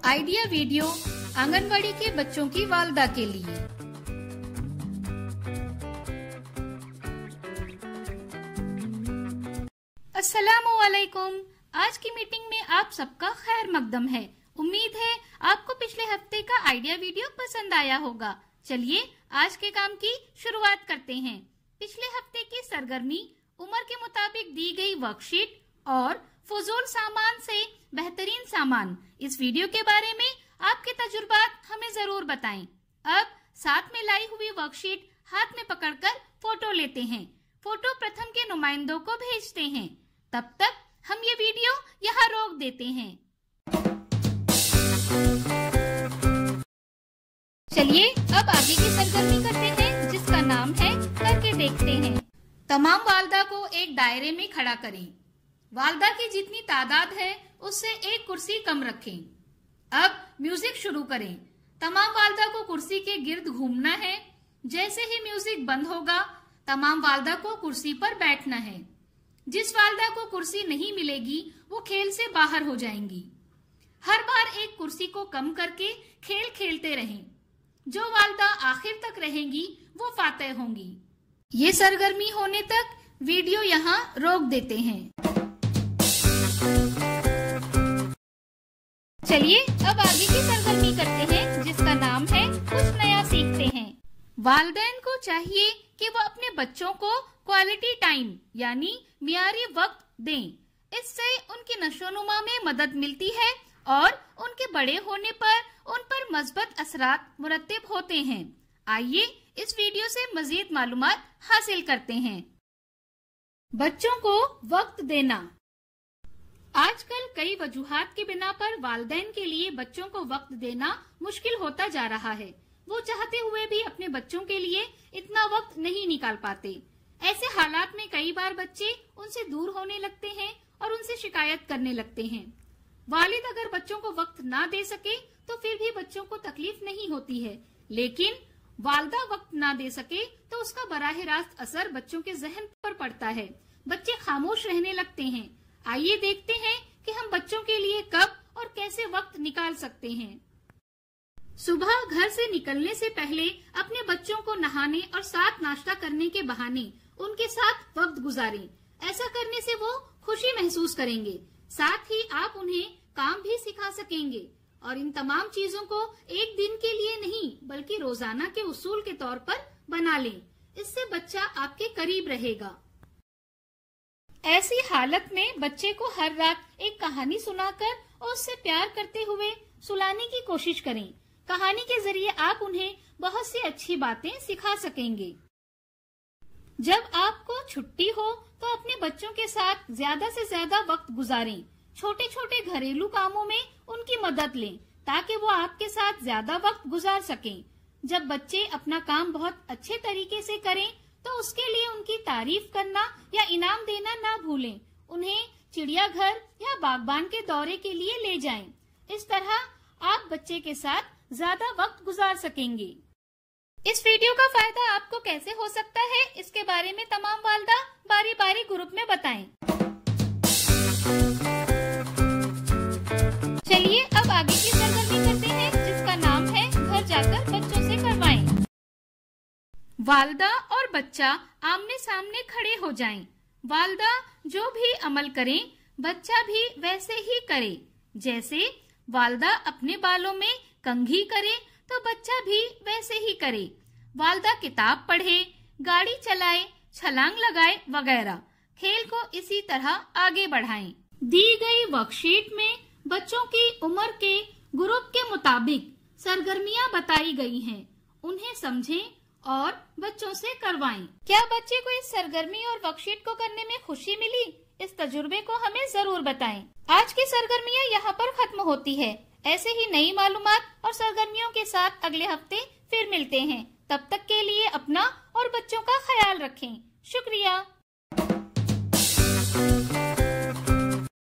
Idea video anganwadi के बच्चों की वालदा के लिए। अस्सलामुअलैकुम। आज की मीटिंग में आप सबका खैर मकदम है। उम्मीद है आपको पिछले हफ्ते का आइडिया वीडियो पसंद आया होगा। चलिए आज के काम की शुरुआत करते हैं। पिछले हफ्ते की सरगर्मी उम्र के मुताबिक दी गई वर्कशीट और फजूल सामान से बेहतरीन सामान, इस वीडियो के बारे में आपके तजुर्बात हमें जरूर बताएं। अब साथ में लाई हुई वर्कशीट हाथ में पकड़कर फोटो लेते हैं। फोटो प्रथम के नुमाइंदों को भेजते हैं। तब तक हम ये वीडियो यहाँ रोक देते हैं। चलिए अब आगे की सरगर्मी करते हैं, जिसका नाम है करके देखते हैं। तमाम वालदा को एक दायरे में खड़ा करें। वालदा की जितनी तादाद है उससे एक कुर्सी कम रखें। अब म्यूजिक शुरू करें। तमाम वालदा को कुर्सी के गिर्द घूमना है। जैसे ही म्यूजिक बंद होगा तमाम वालदा को कुर्सी पर बैठना है। जिस वालदा को कुर्सी नहीं मिलेगी वो खेल से बाहर हो जाएंगी। हर बार एक कुर्सी को कम करके खेल खेलते रहें। जो वालदा आखिर तक रहेंगी वो फातेह होंगी। ये सरगर्मी होने तक वीडियो यहाँ रोक देते हैं। चलिए अब आगे की सरगर्मी करते हैं, जिसका नाम है कुछ नया सीखते हैं। वालिदैन को चाहिए कि वो अपने बच्चों को क्वालिटी टाइम यानी मियारी वक्त दें। इससे उनकी नशोनुमा में मदद मिलती है और उनके बड़े होने पर उन पर मस्बत असरात मुरत्तिब होते हैं। आइए इस वीडियो से मजीद मालूमात हासिल करते हैं। बच्चों को वक्त देना। आजकल कई वजूहात की बिना पर वालिदैन के लिए बच्चों को वक्त देना मुश्किल होता जा रहा है। वो चाहते हुए भी अपने बच्चों के लिए इतना वक्त नहीं निकाल पाते। ऐसे हालात में कई बार बच्चे उनसे दूर होने लगते हैं और उनसे शिकायत करने लगते हैं। वालिद अगर बच्चों को वक्त ना दे सके तो फिर भी बच्चों को तकलीफ नहीं होती है, लेकिन वालदा वक्त ना दे सके तो उसका बराह रास्त असर बच्चों के जहन पर पड़ता है। बच्चे खामोश रहने लगते हैं। आइए देखते हैं कि हम बच्चों के लिए कब और कैसे वक्त निकाल सकते हैं। सुबह घर से निकलने से पहले अपने बच्चों को नहाने और साथ नाश्ता करने के बहाने उनके साथ वक्त गुजारें। ऐसा करने से वो खुशी महसूस करेंगे। साथ ही आप उन्हें काम भी सिखा सकेंगे और इन तमाम चीजों को एक दिन के लिए नहीं बल्कि रोजाना के उसूल के तौर पर बना लें। इससे बच्चा आपके करीब रहेगा। ऐसी हालत में बच्चे को हर रात एक कहानी सुनाकर और उससे प्यार करते हुए सुलाने की कोशिश करें। कहानी के जरिए आप उन्हें बहुत सी अच्छी बातें सिखा सकेंगे। जब आपको छुट्टी हो तो अपने बच्चों के साथ ज्यादा से ज्यादा वक्त गुजारें। छोटे छोटे घरेलू कामों में उनकी मदद लें ताकि वो आपके साथ ज्यादा वक्त गुजार सकें। जब बच्चे अपना काम बहुत अच्छे तरीके से करें तो उसके लिए उनकी तारीफ करना या इनाम देना ना भूलें। उन्हें चिड़ियाघर या बागबान के दौरे के लिए ले जाएं। इस तरह आप बच्चे के साथ ज्यादा वक्त गुजार सकेंगे। इस वीडियो का फायदा आपको कैसे हो सकता है, इसके बारे में तमाम वालिदा बारी बारी ग्रुप में बताएं। चलिए अब आगे की सरगर्मी करते हैं, जिसका नाम है घर जाकर बच्चों से करवाएं। वालिदा और बच्चा आमने सामने खड़े हो जाएं। वालिदा जो भी अमल करें बच्चा भी वैसे ही करे। जैसे वालिदा अपने बालों में कंघी करे तो बच्चा भी वैसे ही करे। वालिदा किताब पढ़े, गाड़ी चलाए, छलांग लगाए वगैरह। खेल को इसी तरह आगे बढ़ाएं। दी गई वर्कशीट में बच्चों की उम्र के ग्रुप के मुताबिक सरगर्मियां बताई गई हैं। उन्हें समझें और बच्चों से करवाएं। क्या बच्चे को इस सरगर्मी और वर्कशीट को करने में खुशी मिली? इस तजुर्बे को हमें जरूर बताएं। आज की सरगर्मियां यहाँ पर खत्म होती है। ऐसे ही नई मालूमात और सरगर्मियों के साथ अगले हफ्ते फिर मिलते हैं। तब तक के लिए अपना और बच्चों का ख्याल रखें। शुक्रिया।